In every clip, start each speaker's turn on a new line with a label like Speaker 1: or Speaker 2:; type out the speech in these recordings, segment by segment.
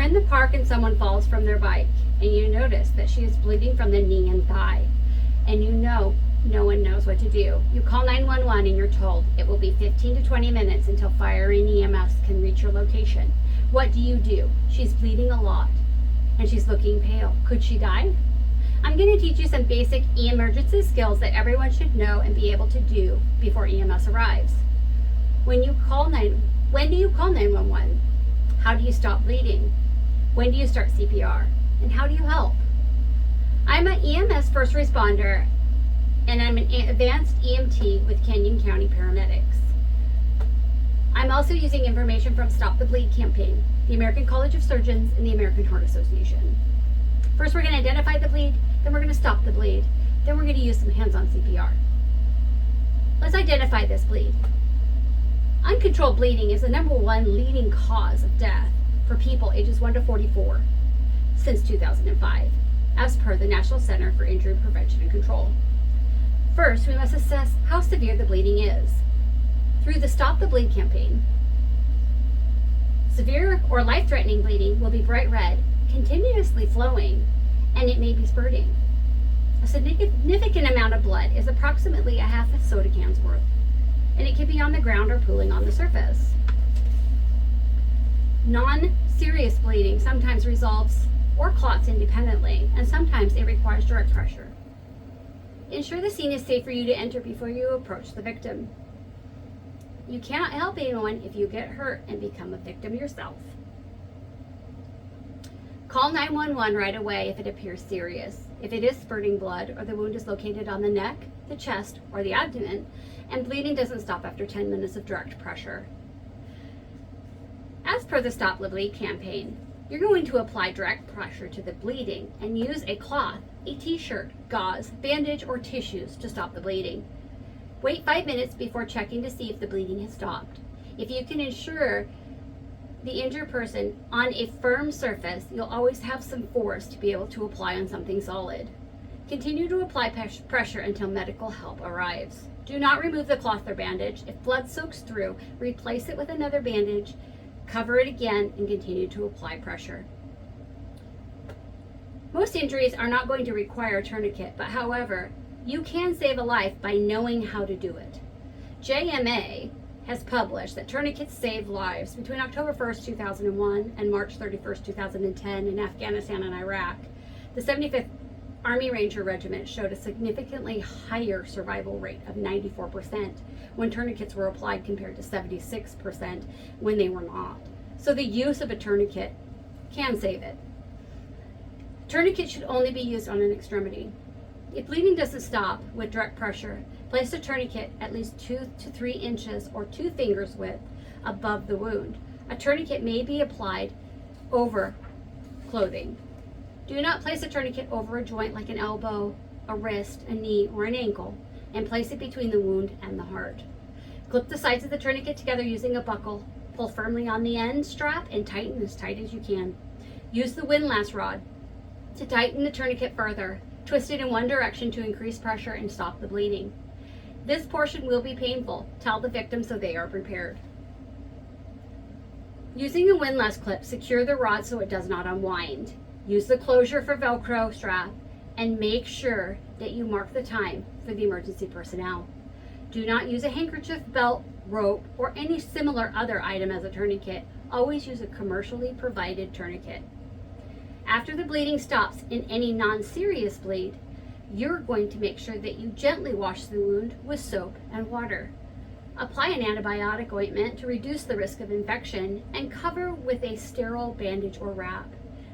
Speaker 1: in the park and someone falls from their bike and you notice that she is bleeding from the knee and thigh, and you know no one knows what to do. You call 911 and you're told it will be 15 to 20 minutes until fire and EMS can reach your location. What do? She's bleeding a lot and she's looking pale. Could she die? I'm going to teach you some basic emergency skills that everyone should know and be able to do before EMS arrives. When do you call 911? How do you stop bleeding? When do you start CPR? And how do you help? I'm an EMS first responder and I'm an advanced EMT with Canyon County Paramedics. I'm also using information from Stop the Bleed campaign, the American College of Surgeons, and the American Heart Association. First, we're going to identify the bleed, then we're going to stop the bleed, then we're going to use some hands-on CPR. Let's identify this bleed. Uncontrolled bleeding is the #1 leading cause of death for people ages 1 to 44 since 2005, as per the National Center for Injury Prevention and Control. First, we must assess how severe the bleeding is. Through the Stop the Bleed campaign, severe or life-threatening bleeding will be bright red, continuously flowing, and it may be spurting. A significant amount of blood is approximately a half a soda can's worth, and it can be on the ground or pooling on the surface. Non-serious bleeding sometimes resolves or clots independently, and sometimes it requires direct pressure. Ensure the scene is safe for you to enter before you approach the victim. You cannot help anyone if you get hurt and become a victim yourself. Call 911 right away if it appears serious. If it is spurting blood or the wound is located on the neck, the chest, or the abdomen, and bleeding doesn't stop after 10 minutes of direct pressure. As per the Stop the Bleed campaign, you're going to apply direct pressure to the bleeding and use a cloth, a t-shirt, gauze, bandage, or tissues to stop the bleeding. Wait 5 minutes before checking to see if the bleeding has stopped. If you can ensure the injured person on a firm surface, you'll always have some force to be able to apply on something solid. Continue to apply pressure until medical help arrives. Do not remove the cloth or bandage. If blood soaks through, replace it with another bandage, cover it again, and continue to apply pressure. Most injuries are not going to require a tourniquet, but however, you can save a life by knowing how to do it. JMA has published that tourniquets save lives between October 1st, 2001 and March 31st, 2010 in Afghanistan and Iraq. The 75th Army Ranger Regiment showed a significantly higher survival rate of 94% when tourniquets were applied compared to 76% when they were not. So the use of a tourniquet can save it. Tourniquet should only be used on an extremity. If bleeding doesn't stop with direct pressure, place a tourniquet at least 2 to 3 inches or 2 fingers width above the wound. A tourniquet may be applied over clothing. Do not place a tourniquet over a joint like an elbow, a wrist, a knee, or an ankle, and place it between the wound and the heart. Clip the sides of the tourniquet together using a buckle. Pull firmly on the end strap and tighten as tight as you can. Use the windlass rod to tighten the tourniquet further. Twist it in one direction to increase pressure and stop the bleeding. This portion will be painful. Tell the victim so they are prepared. Using the windlass clip, secure the rod so it does not unwind. Use the closure for Velcro strap and make sure that you mark the time for the emergency personnel. Do not use a handkerchief, belt, rope, or any similar other item as a tourniquet. Always use a commercially provided tourniquet. After the bleeding stops in any non-serious bleed, you're going to make sure that you gently wash the wound with soap and water. Apply an antibiotic ointment to reduce the risk of infection and cover with a sterile bandage or wrap.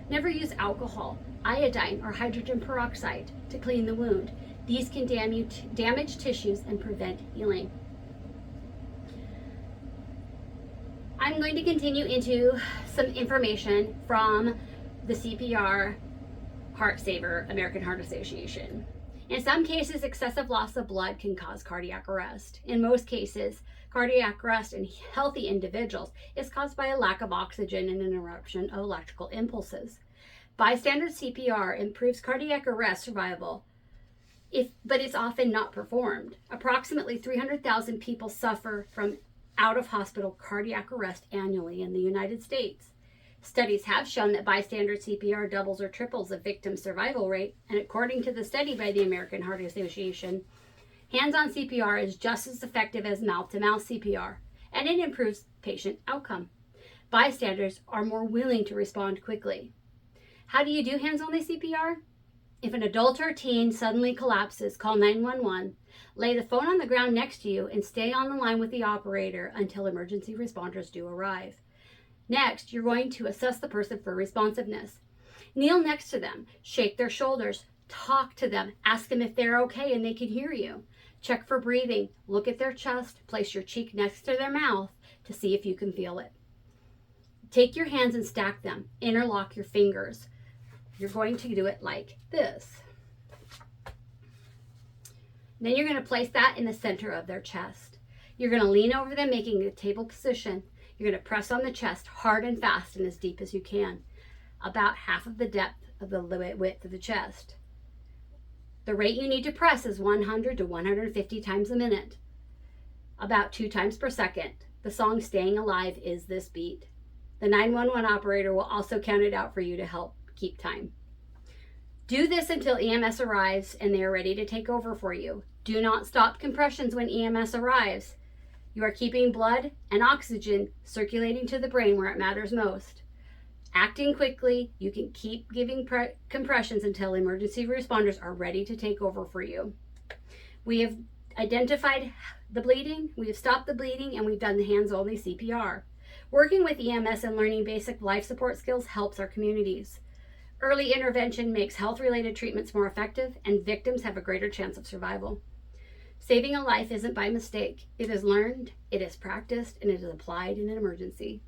Speaker 1: Never use alcohol, iodine, or hydrogen peroxide to clean the wound. These can damage tissues and prevent healing. I'm going to continue into some information from the CPR Heart Saver American Heart Association. In some cases, excessive loss of blood can cause cardiac arrest. In most cases, cardiac arrest in healthy individuals is caused by a lack of oxygen and an interruption of electrical impulses. Bystander CPR improves cardiac arrest survival, but it's often not performed. Approximately 300,000 people suffer from out-of-hospital cardiac arrest annually in the United States. Studies have shown that bystander CPR doubles or triples the victim survival rate, and according to the study by the American Heart Association, hands-on CPR is just as effective as mouth-to-mouth CPR, and it improves patient outcome. Bystanders are more willing to respond quickly. How do you do hands-only CPR? If an adult or teen suddenly collapses, call 911, lay the phone on the ground next to you, and stay on the line with the operator until emergency responders do arrive. Next, you're going to assess the person for responsiveness. Kneel next to them, shake their shoulders, talk to them, ask them if they're okay and they can hear you. Check for breathing, look at their chest, place your cheek next to their mouth to see if you can feel it. Take your hands and stack them, interlock your fingers. You're going to do it like this. Then you're going to place that in the center of their chest. You're going to lean over them, making a table position. You're going to press on the chest hard and fast and as deep as you can, about half of the depth of the width of the chest. The rate you need to press is 100 to 150 times a minute, about 2 times per second. The song Staying Alive is this beat. The 911 operator will also count it out for you to help keep time. Do this until EMS arrives and they are ready to take over for you. Do not stop compressions when EMS arrives. You are keeping blood and oxygen circulating to the brain where it matters most. Acting quickly, you can keep giving compressions until emergency responders are ready to take over for you. We have identified the bleeding, we have stopped the bleeding, and we've done the hands-only CPR. Working with EMS and learning basic life support skills helps our communities. Early intervention makes health-related treatments more effective, and victims have a greater chance of survival. Saving a life isn't by mistake. It is learned, it is practiced, and it is applied in an emergency.